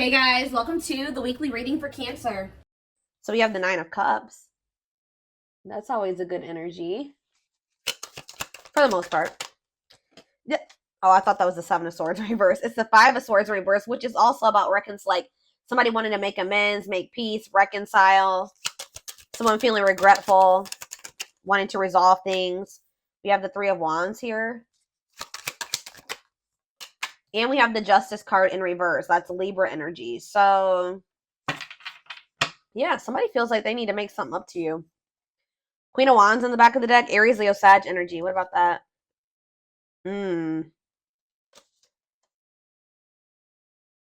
Hey guys, welcome to the weekly reading for Cancer. So we have the Nine of Cups. That's always a good energy. For the most part. Yeah. Oh, I thought that was the Seven of Swords reverse. It's the Five of Swords reverse, which is also about like somebody wanting to make amends, make peace, reconcile. Someone feeling regretful, wanting to resolve things. We have the Three of Wands here. And we have the Justice card in reverse. That's Libra energy. So, yeah, somebody feels like they need to make something up to you. Queen of Wands in the back of the deck. Aries, Leo, Sag energy. What about that?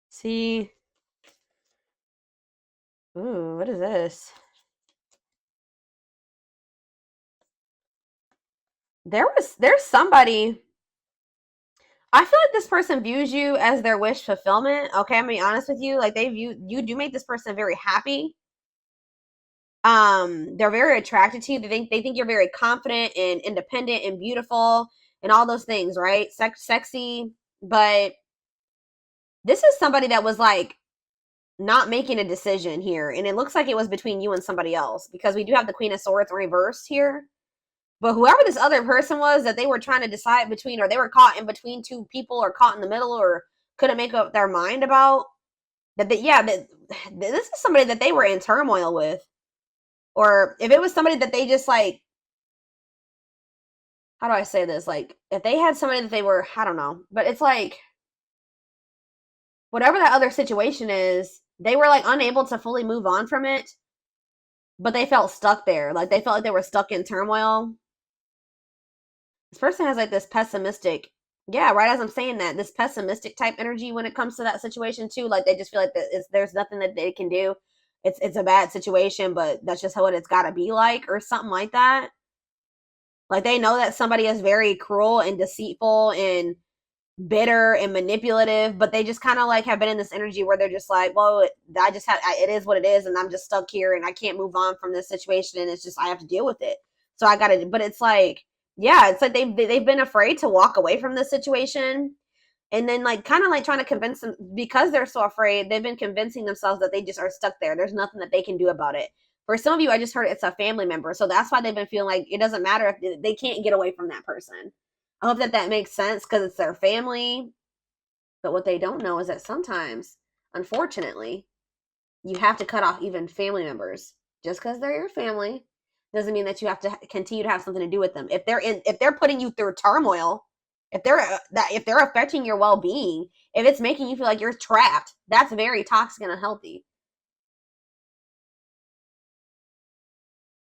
See. Ooh, what is this? There's somebody. I feel like this person views you as their wish fulfillment. Okay, I'm gonna be honest with you. Like you do make this person very happy. They're very attracted to you. They think you're very confident and independent and beautiful and all those things, right? Sexy, but this is somebody that was like not making a decision here, and it looks like it was between you and somebody else because we do have the Queen of Swords reversed here. But whoever this other person was that they were trying to decide between, or they were caught in between two people, or caught in the middle, or couldn't make up their mind about, that this is somebody that they were in turmoil with. Or if it was somebody that they just like, how do I say this? Like, if they had somebody that they were, I don't know, but it's like, whatever that other situation is, they were like unable to fully move on from it, but they felt stuck there. Like, they felt like they were stuck in turmoil. This person has like this pessimistic, yeah, right as I'm saying that, this pessimistic type energy when it comes to that situation too. Like, they just feel like there's nothing that they can do. It's a bad situation, but that's just how it's got to be like, or something like that. Like, they know that somebody is very cruel and deceitful and bitter and manipulative, but they just kind of like have been in this energy where they're just like, well, it is what it is, and I'm just stuck here and I can't move on from this situation, and it's just, I have to deal with it. So I gotta, but it's like, yeah, it's like they've been afraid to walk away from this situation, and then like kind of like trying to convince them, because they're so afraid, they've been convincing themselves that they just are stuck there. There's nothing that they can do about it. For some of you, I just heard it's a family member, so that's why they've been feeling like it doesn't matter if they can't get away from that person. I hope that makes sense, because it's their family. But what they don't know is that sometimes, unfortunately, you have to cut off even family members. Just because they're your family doesn't mean that you have to continue to have something to do with them. If they're putting you through turmoil, if they're affecting your well-being, if it's making you feel like you're trapped, that's very toxic and unhealthy.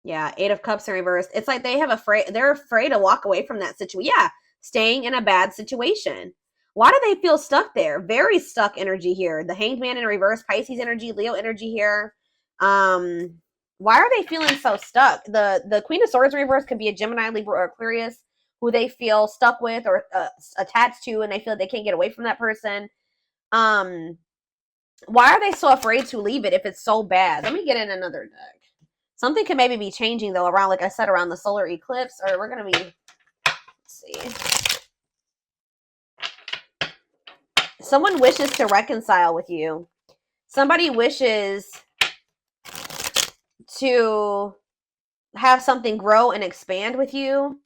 Yeah, Eight of Cups in reverse. It's like they're afraid to walk away from that situation. Yeah, staying in a bad situation. Why do they feel stuck there? Very stuck energy here. The Hanged Man in reverse, Pisces energy, Leo energy here. Why are they feeling so stuck? The Queen of Swords in reverse could be a Gemini, Libra, or Aquarius who they feel stuck with or attached to, and they feel like they can't get away from that person. Why are they so afraid to leave it if it's so bad? Let me get in another deck. Something could maybe be changing, though, around, like I said, around the solar eclipse. Or we're going to be, let's see. Someone wishes to reconcile with you. Somebody wishes to have something grow and expand with you.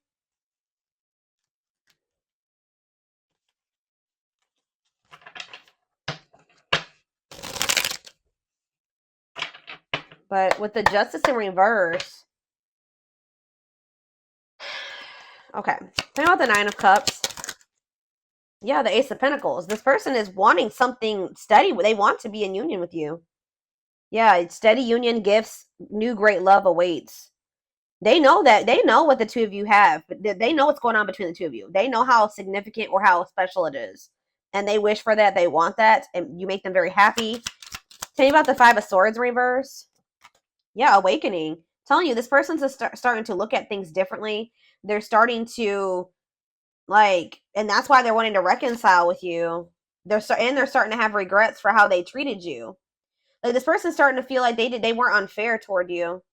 But with the Justice in reverse, okay, think about the Nine of Cups. Yeah, the Ace of Pentacles. This person is wanting something steady. They want to be in union with you. Yeah, it's steady union, gifts, new great love awaits. They know what the two of you have. They know what's going on between the two of you. They know how significant or how special it is. And they wish for that. They want that. And you make them very happy. Tell me about the Five of Swords reverse. Yeah, awakening. Telling you, this person's starting to look at things differently. They're starting to, like, and that's why they're wanting to reconcile with you. They're starting to have regrets for how they treated you. Like, this person's starting to feel like they weren't unfair toward you.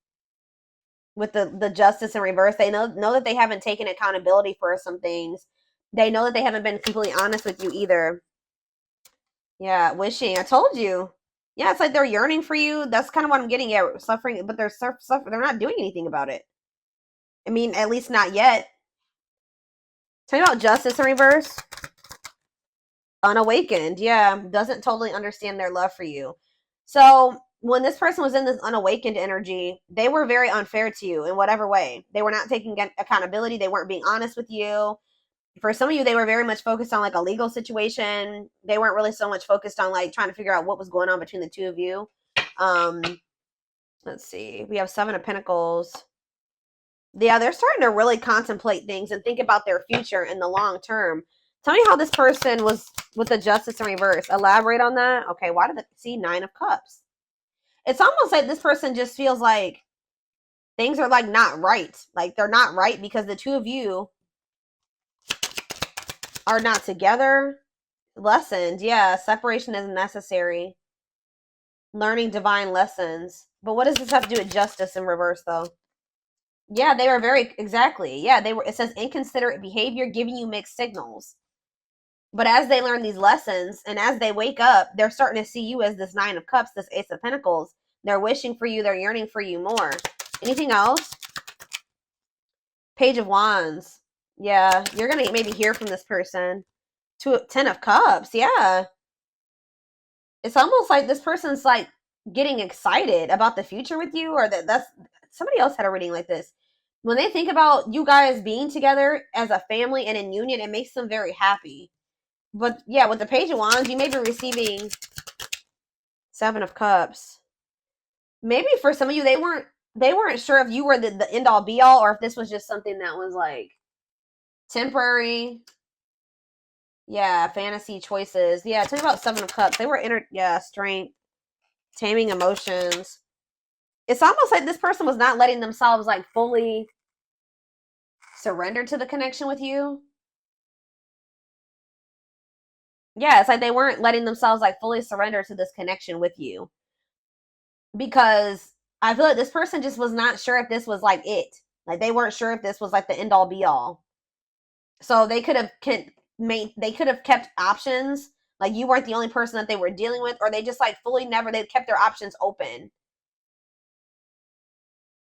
With the Justice in reverse, they know that they haven't taken accountability for some things. They know that they haven't been completely honest with you either. Yeah, wishing. I told you. Yeah, it's like they're yearning for you. That's kind of what I'm getting at. Suffering, but they're they're not doing anything about it. I mean, at least not yet. Tell me about justice in reverse. Unawakened, yeah, doesn't totally understand their love for you. So when this person was in this unawakened energy, they were very unfair to you in whatever way. They were not taking accountability. They weren't being honest with you. For some of you, they were very much focused on like a legal situation. They weren't really so much focused on like trying to figure out what was going on between the two of you. Um, let's see. We have 7 of Pentacles. Yeah, they're starting to really contemplate things and think about their future in the long term. Tell me how this person was with the justice in reverse. Elaborate on that. Okay, why did it see 9 of Cups? It's almost like this person just feels like things are like not right. Like they're not right because the two of you are not together. Lessons, yeah, separation is necessary. Learning divine lessons. But what does this have to do with justice in reverse though? Yeah, they were very exactly. Yeah, they were. It says inconsiderate behavior, giving you mixed signals. But as they learn these lessons and as they wake up, they're starting to see you as this 9 of Cups, this Ace of Pentacles. They're wishing for you. They're yearning for you more. Anything else? Page of Wands. Yeah, you're going to maybe hear from this person. 10 of Cups. Yeah. It's almost like this person's like getting excited about the future with you, or that's somebody else had a reading like this. When they think about you guys being together as a family and in union, it makes them very happy. But yeah, with the Page of Wands, you may be receiving 7 of Cups. Maybe for some of you, they weren't sure if you were the end all be all, or if this was just something that was like temporary. Yeah, fantasy choices. Yeah, tell me about 7 of Cups. They were strength, taming emotions. It's almost like this person was not letting themselves like fully surrender to the connection with you. Yeah, it's like they weren't letting themselves like fully surrender to this connection with you. Because I feel like this person just was not sure if this was like it. Like they weren't sure if this was like the end all be all. So they could have kept options. Like you weren't the only person that they were dealing with, or they just like fully never they kept their options open.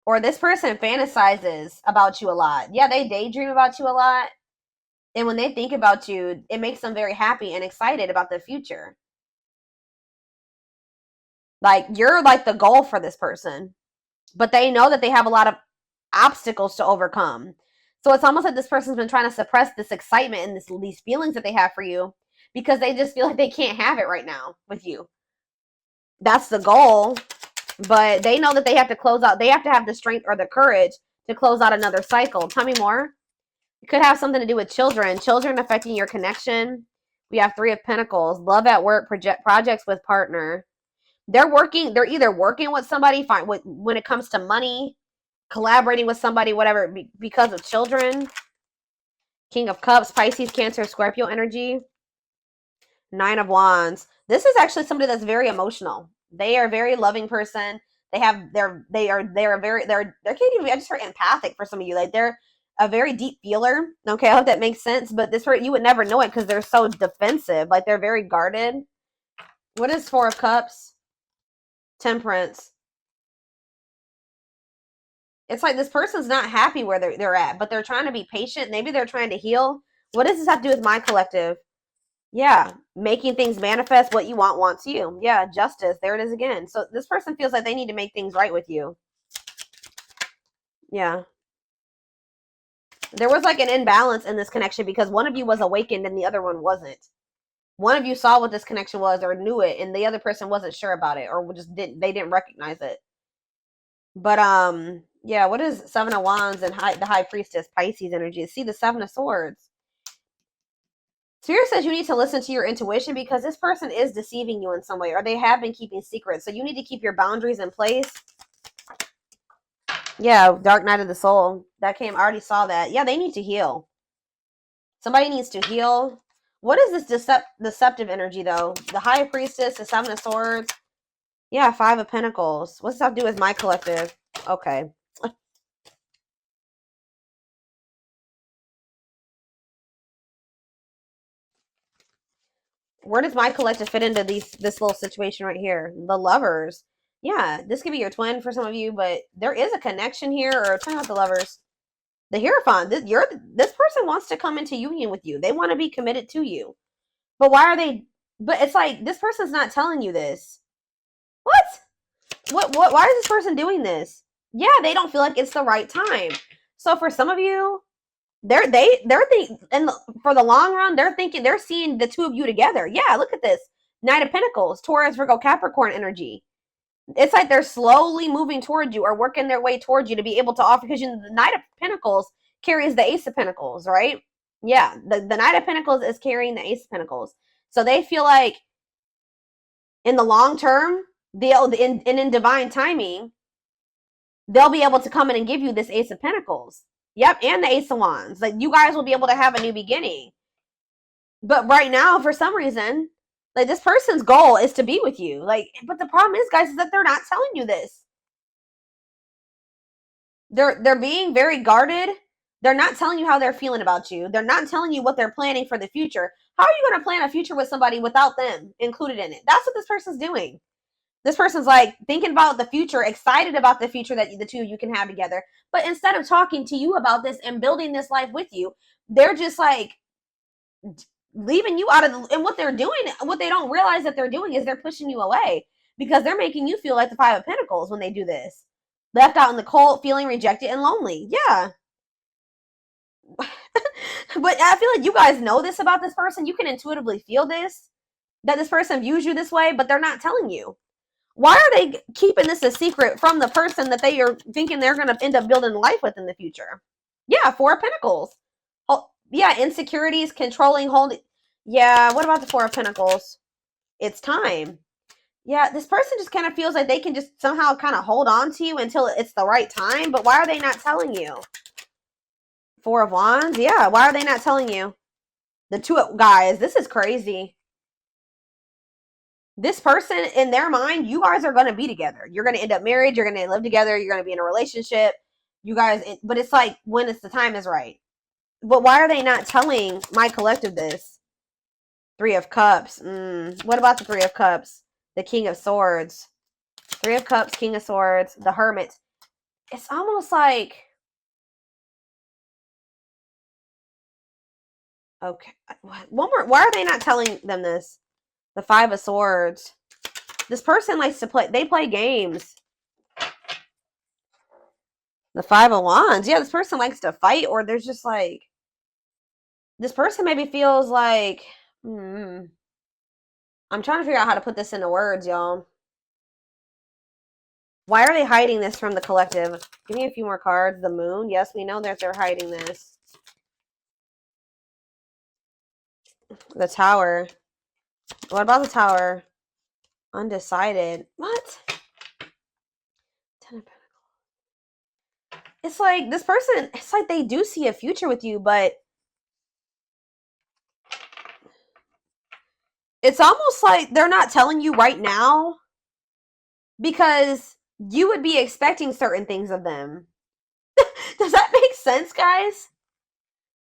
Or this person fantasizes about you a lot. Yeah, they daydream about you a lot. And when they think about you, it makes them very happy and excited about the future. Like you're like the goal for this person. But they know that they have a lot of obstacles to overcome. So it's almost like this person's been trying to suppress this excitement and these feelings that they have for you because they just feel like they can't have it right now with you. That's the goal, but they know that they have to close out. They have to have the strength or the courage to close out another cycle. Tell me more. It could have something to do with children affecting your connection. We have 3 of Pentacles, love at work, projects with partner. They're either working with somebody when it comes to money, collaborating with somebody, whatever, because of children. King of Cups, Pisces, Cancer, Scorpio energy. 9 of Wands. This is actually somebody that's very emotional. They are a very loving person. I just heard empathic for some of you. Like they're a very deep feeler. Okay, I hope that makes sense. But you would never know it because they're so defensive. Like they're very guarded. What is 4 of Cups? Temperance. It's like this person's not happy where they're at, but they're trying to be patient. Maybe they're trying to heal. What does this have to do with my collective? Yeah, making things manifest. What you want wants you. Yeah, justice. There it is again. So this person feels like they need to make things right with you. Yeah. There was like an imbalance in this connection because one of you was awakened and the other one wasn't. One of you saw what this connection was or knew it, and the other person wasn't sure about it or just didn't recognize it. But yeah, what is 7 of Wands and the High Priestess, Pisces energy? See the 7 of Swords. Spirit says you need to listen to your intuition because this person is deceiving you in some way, or they have been keeping secrets. So you need to keep your boundaries in place. Yeah, Dark Night of the Soul. That came, I already saw that. Yeah, they need to heal. Somebody needs to heal. What is this deceptive energy, though? The High Priestess, the 7 of Swords. Yeah, 5 of Pentacles. What's that to do with my collective? Okay. Where does my collective fit into this little situation right here? The Lovers. Yeah, this could be your twin for some of you, but there is a connection here, or talking about the Lovers. The Hierophant. This person wants to come into union with you. They want to be committed to you. But why are they? But it's like this person's not telling you this. What? Why is this person doing this? Yeah, they don't feel like it's the right time. So for some of you, they're thinking, and for the long run, they're seeing the two of you together. Yeah, look at this. Knight of Pentacles, Taurus, Virgo, Capricorn energy. It's like they're slowly moving towards you or working their way towards you to be able to offer, because the Knight of Pentacles carries the Ace of Pentacles, right? Yeah, the Knight of Pentacles is carrying the Ace of Pentacles. So they feel like in the long term, in divine timing, they'll be able to come in and give you this Ace of Pentacles. Yep, and the Ace of Wands. Like, you guys will be able to have a new beginning. But right now, for some reason, like, this person's goal is to be with you. Like, but the problem is, guys, is that they're not telling you this. They're being very guarded. They're not telling you how they're feeling about you. They're not telling you what they're planning for the future. How are you going to plan a future with somebody without them included in it? That's what this person's doing. This person's like thinking about the future, excited about the future that the two of you can have together. But instead of talking to you about this and building this life with you, they're just like leaving you out of the, and what they're doing, what they don't realize that they're doing is they're pushing you away, because they're making you feel like the Five of Pentacles when they do this. Left out in the cold, feeling rejected and lonely. Yeah. But I feel like you guys know this about this person. You can intuitively feel this, that this person views you this way, but they're not telling you. Why are they keeping this a secret from the person that they are thinking they're going to end up building life with in the future? Yeah, Four of Pentacles. Oh, yeah, insecurities, controlling, holding. Yeah, what about the Four of Pentacles? It's time. Yeah, this person just kind of feels like they can just somehow kind of hold on to you until it's the right time. But why are they not telling you? Four of Wands. Yeah, why are they not telling you? The two of, guys, this is crazy. This person, in their mind, you guys are going to be together. You're going to end up married. You're going to live together. You're going to be in a relationship. You guys, but it's like when it's the time is right. But why are they not telling my collective this? Three of Cups. What about the Three of Cups? The King of Swords. Three of Cups, King of Swords, the Hermit. It's almost like, okay, one more. Why are they not telling them this? The Five of Swords. This person likes to play. They play games. The Five of Wands. Yeah, this person likes to fight, or there's just like, this person maybe feels like, I'm trying to figure out how to put this into words, y'all. Why are they hiding this from the collective? Give me a few more cards. The Moon. Yes, we know that they're hiding this. The Tower. What about the Tower? Undecided. What? Ten of Pentacles. It's like this person, it's like they do see a future with you, but it's almost like they're not telling you right now because you would be expecting certain things of them. Does that make sense, guys?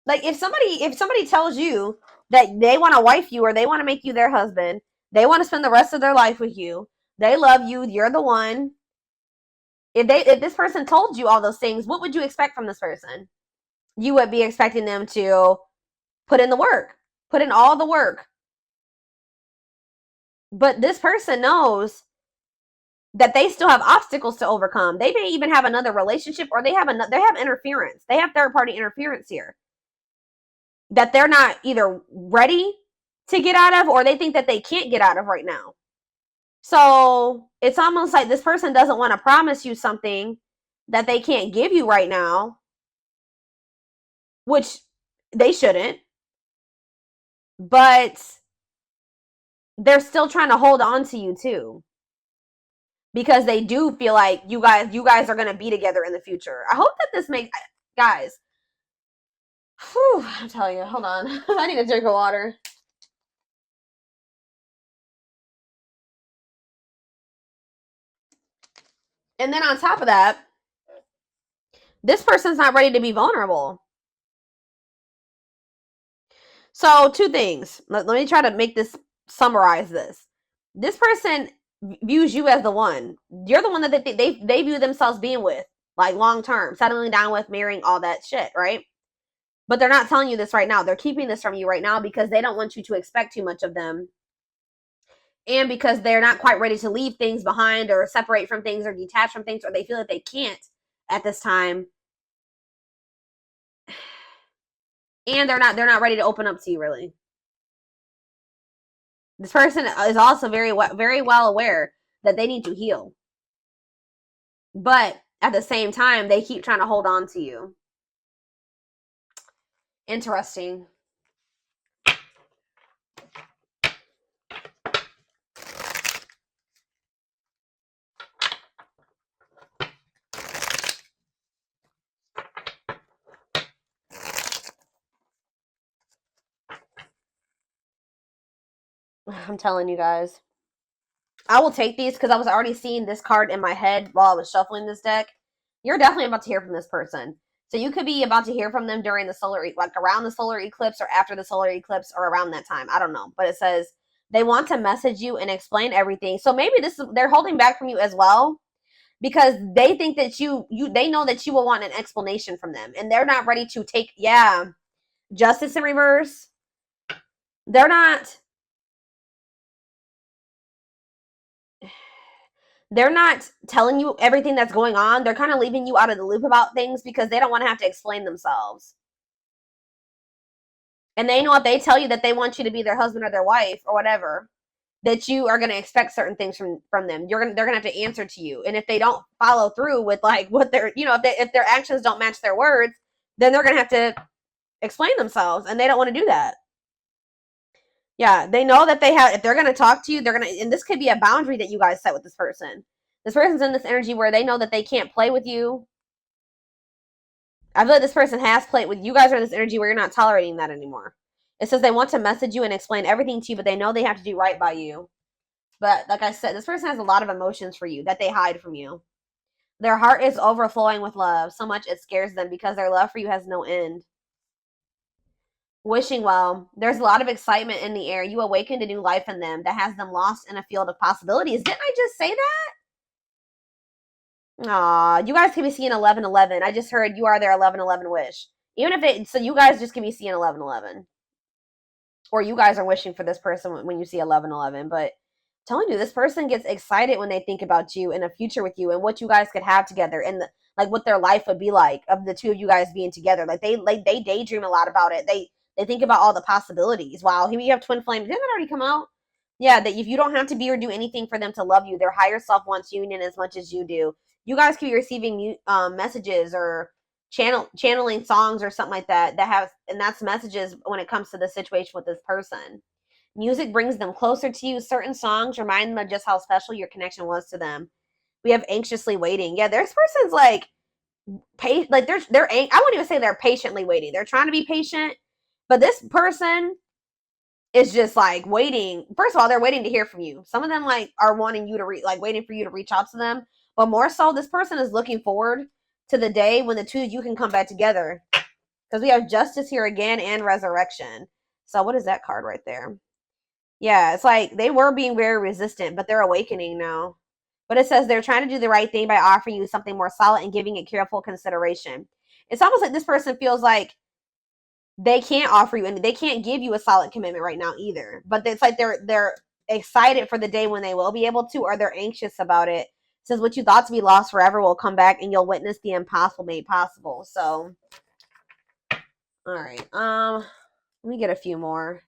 Like, if somebody tells you that they want to wife you or they want to make you their husband, they want to spend the rest of their life with you, they love you, you're the one. If this person told you all those things, what would you expect from this person? You would be expecting them to put in the work, put in all the work. But this person knows that they still have obstacles to overcome. They may even have another relationship, or they have interference. They have third-party interference here that they're not either ready to get out of, or they think that they can't get out of right now. So it's almost like this person doesn't want to promise you something that they can't give you right now, which they shouldn't. But they're still trying to hold on to you too, because they do feel like you guys are going to be together in the future. I hope that this makes, guys. Whew, I'm telling you, hold on. I need a drink of water. And then on top of that, this person's not ready to be vulnerable. So two things. Let me try to make this summarize this. This person views you as the one. You're the one that they view themselves being with, like long term, settling down with, marrying, all that shit, right? But they're not telling you this right now. They're keeping this from you right now because they don't want you to expect too much of them. And because they're not quite ready to leave things behind or separate from things or detach from things, or they feel that they can't at this time. And they're not ready to open up to you, really. This person is also very well aware that they need to heal. But at the same time, they keep trying to hold on to you. Interesting. I'm telling you guys. I will take these because I was already seeing this card in my head while I was shuffling this deck. You're definitely about to hear from this person. So you could be about to hear from them during the solar, like around the solar eclipse or after the solar eclipse or around that time. I don't know. But it says they want to message you and explain everything. So maybe they're holding back from you as well because they think that they know that you will want an explanation from them. And they're not ready to take, justice in reverse. They're not telling you everything that's going on. They're kind of leaving you out of the loop about things because they don't want to have to explain themselves. And they know if they tell you that they want you to be their husband or their wife or whatever, that you are going to expect certain things from them. They're going to have to answer to you. And if they don't follow through with like what they're, if their actions don't match their words, then they're going to have to explain themselves. And they don't want to do that. Yeah, they know that if they're going to talk to you, and this could be a boundary that you guys set with this person. This person's in this energy where they know that they can't play with you. I feel like this person has played with you guys are in this energy where you're not tolerating that anymore. It says they want to message you and explain everything to you, but they know they have to do right by you. But like I said, this person has a lot of emotions for you that they hide from you. Their heart is overflowing with love, so much it scares them because their love for you has no end. Wishing well. There's a lot of excitement in the air. You awakened a new life in them that has them lost in a field of possibilities. Didn't I just say that? Aw, you guys can be seeing 1111. I just heard you are their 1111 wish. Even if so you guys just can be seeing 1111. Or you guys are wishing for this person when you see 1111. But I'm telling you, this person gets excited when they think about you and a future with you and what you guys could have together and what their life would be like of the two of you guys being together. They daydream a lot about it. They think about all the possibilities. Wow, here we have twin flames. Didn't that already come out? Yeah, that if you don't have to be or do anything for them to love you, their higher self wants union as much as you do. You guys could be receiving messages or channeling songs or something like that and that's messages when it comes to the situation with this person. Music brings them closer to you. Certain songs remind them of just how special your connection was to them. We have anxiously waiting. Yeah, this person's I wouldn't even say they're patiently waiting. They're trying to be patient, but this person is just waiting. First of all, they're waiting to hear from you. Some of them are wanting you to waiting for you to reach out to them. But more so, this person is looking forward to the day when the two of you can come back together. Because we have justice here again and resurrection. So what is that card right there? Yeah, it's they were being very resistant, but they're awakening now. But it says they're trying to do the right thing by offering you something more solid and giving it careful consideration. It's almost like this person feels like they can't offer you, and they can't give you a solid commitment right now either. But it's they're excited for the day when they will be able to, or they're anxious about it. It says what you thought to be lost forever will come back, and you'll witness the impossible made possible. So, all right. Let me get a few more.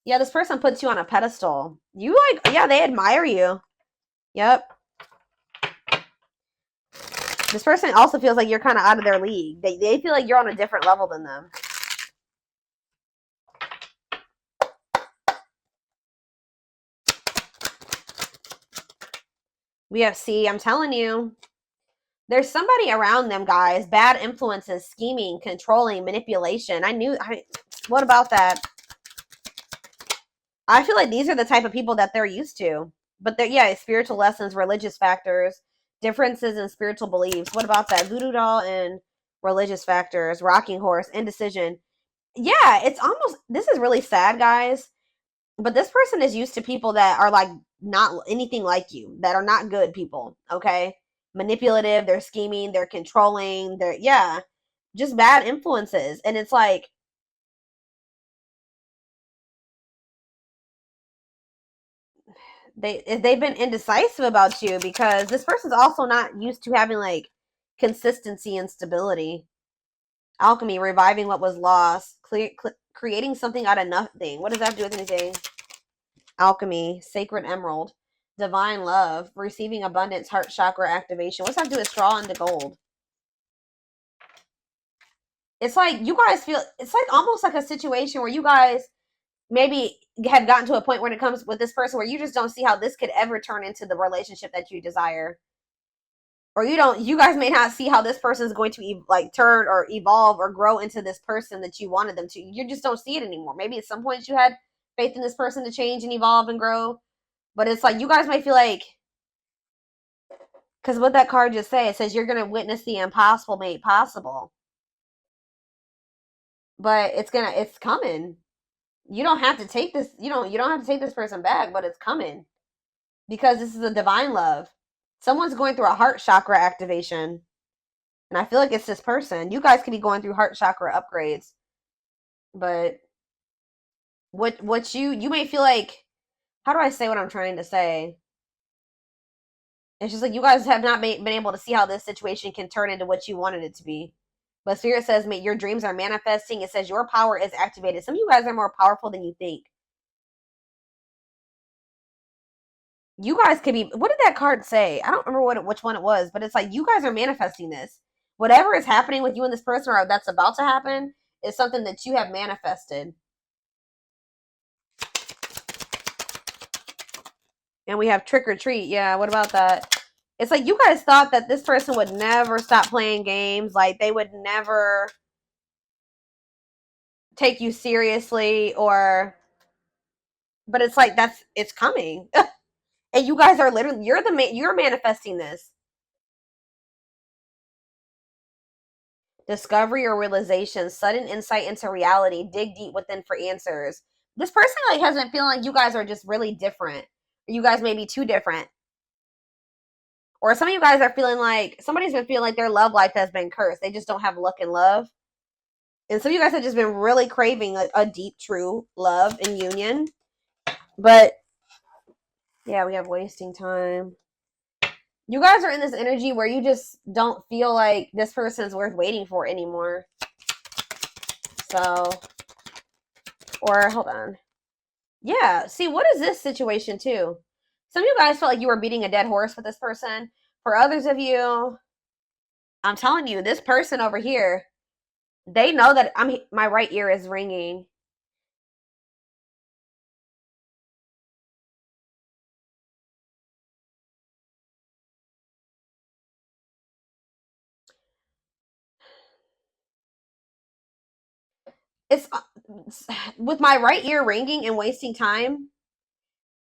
Yeah, this person puts you on a pedestal. You they admire you. Yep. This person also feels like you're kind of out of their league. They feel like you're on a different level than them. I'm telling you. There's somebody around them, guys. Bad influences, scheming, controlling, manipulation. What about that? I feel like these are the type of people that they're used to. But spiritual lessons, religious factors, differences in spiritual beliefs. What about that? Voodoo doll and religious factors, rocking horse, indecision. Yeah, it's almost, this is really sad, guys. But this person is used to people that are like not anything like you, that are not good people, okay? Manipulative, they're scheming, they're controlling, they're, yeah, just bad influences. And it's like, they've been indecisive about you because this person's also not used to having like consistency and stability. Alchemy, reviving what was lost, creating something out of nothing. What does that have to do with anything? Alchemy, sacred emerald, divine love, receiving abundance, heart chakra activation. What's that have to do with straw into gold? It's like you guys feel, it's like almost like a situation where you guys maybe have gotten to a point when it comes with this person where you just don't see how this could ever turn into the relationship that you desire. Or you guys may not see how this person is going to like turn or evolve or grow into this person that you wanted them to. You just don't see it anymore. Maybe at some point you had faith in this person to change and evolve and grow, but it's like you guys might feel like, because what that card just say, it says you're going to witness the impossible made possible, but it's coming. You don't have to take this, you don't have to take this person back, but it's coming because this is a divine love. Someone's going through a heart chakra activation. And I feel like it's this person. You guys could be going through heart chakra upgrades. But what you may feel like, how do I say what I'm trying to say? It's just like you guys have not been able to see how this situation can turn into what you wanted it to be. But Spirit says, your dreams are manifesting. It says your power is activated. Some of you guys are more powerful than you think. You guys could be, what did that card say? I don't remember which one it was, but it's like you guys are manifesting this. Whatever is happening with you and this person or that's about to happen is something that you have manifested. And we have trick or treat. Yeah, what about that? It's like you guys thought that this person would never stop playing games. Like they would never take you seriously but it's like it's coming. And you guys are literally, you're manifesting this. Discovery or realization, sudden insight into reality, dig deep within for answers. This person like has been feeling like you guys are just really different. You guys may be too different. Or some of you guys are feeling like somebody's been feeling like their love life has been cursed. They just don't have luck in love. And some of you guys have just been really craving a deep, true love and union. But yeah, we have wasting time. You guys are in this energy where you just don't feel like this person's worth waiting for anymore. So, or hold on. Yeah, see, what is this situation too? Some of you guys felt like you were beating a dead horse with this person. For others of you, I'm telling you, this person over here, they know that my right ear is ringing. It's with my right ear ringing and wasting time.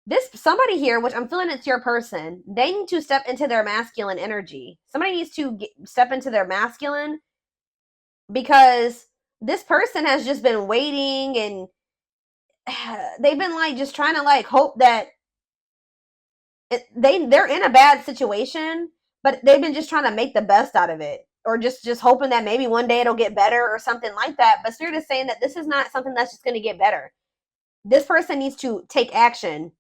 This somebody here, which I'm feeling it's your person, they need to step into their masculine energy. Somebody needs to step into their masculine because this person has just been waiting and they've been like just trying to like hope that they're in a bad situation, but they've been just trying to make the best out of it, or just hoping that maybe one day it'll get better or something like that. But Spirit is saying that this is not something that's just going to get better. This person needs to take action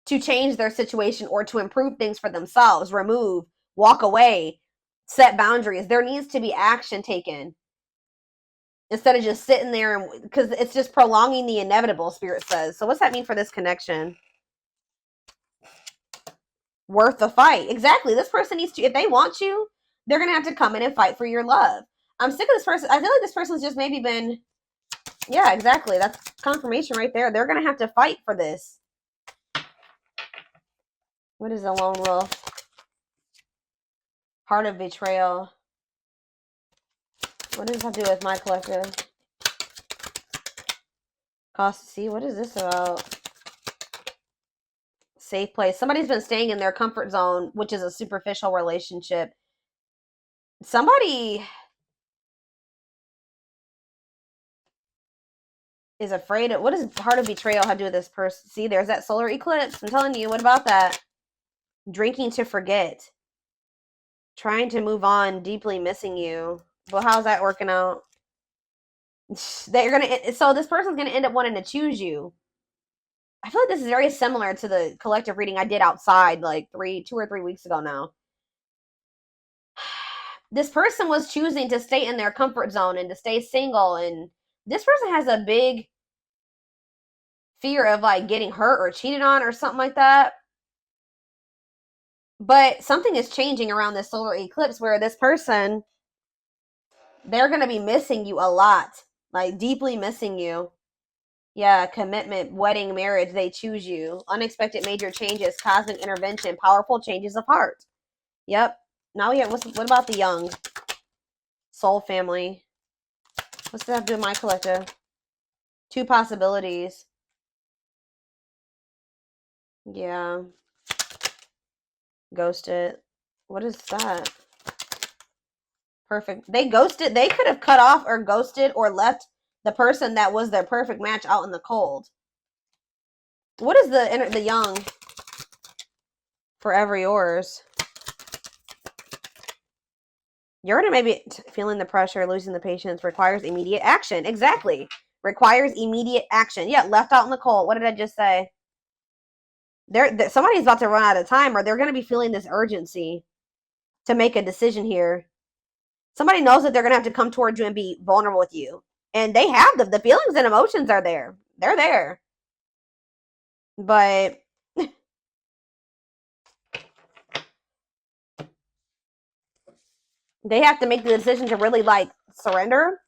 to change their situation or to improve things for themselves, remove, walk away, set boundaries. There needs to be action taken instead of just sitting there, because it's just prolonging the inevitable, Spirit says. So what's that mean for this connection? Worth the fight. Exactly. This person needs to, if they want you, they're going to have to come in and fight for your love. I'm sick of this person. I feel like this person's just maybe been, yeah, exactly. That's confirmation right there. They're going to have to fight for this. What is a lone wolf? Heart of betrayal. What does that do with my collective? Cost. See, what is this about? Safe place. Somebody's been staying in their comfort zone, which is a superficial relationship. Somebody is afraid of, what does heart of betrayal have to do with this person? See, there's that solar eclipse. I'm telling you, what about that? Drinking to forget. Trying to move on, deeply missing you. Well, how's that working out? That you're gonna, so this person's gonna end up wanting to choose you. I feel like this is very similar to the collective reading I did outside like 2 or 3 weeks ago now. This person was choosing to stay in their comfort zone and to stay single, and this person has a big fear of like getting hurt or cheated on or something like that. But something is changing around this solar eclipse where this person, they're going to be missing you a lot, like deeply missing you. Yeah, commitment, wedding, marriage, they choose you. Unexpected major changes, cosmic intervention, powerful changes of heart. Yep. Now we have, what about the young? Soul family. What's that have to do with my collective? 2 possibilities. Yeah. Ghosted. What is that? Perfect. They ghosted. They could have cut off or ghosted or left the person that was their perfect match out in the cold. What is the young? Forever yours. You're gonna maybe feeling the pressure, losing the patience, requires immediate action. Exactly. Requires immediate action. Yeah, left out in the cold. What did I just say? Somebody's about to run out of time, or they're gonna be feeling this urgency to make a decision here. Somebody knows that they're gonna have to come towards you and be vulnerable with you, and they have the feelings and emotions are there. They're there, but they have to make the decision to really like surrender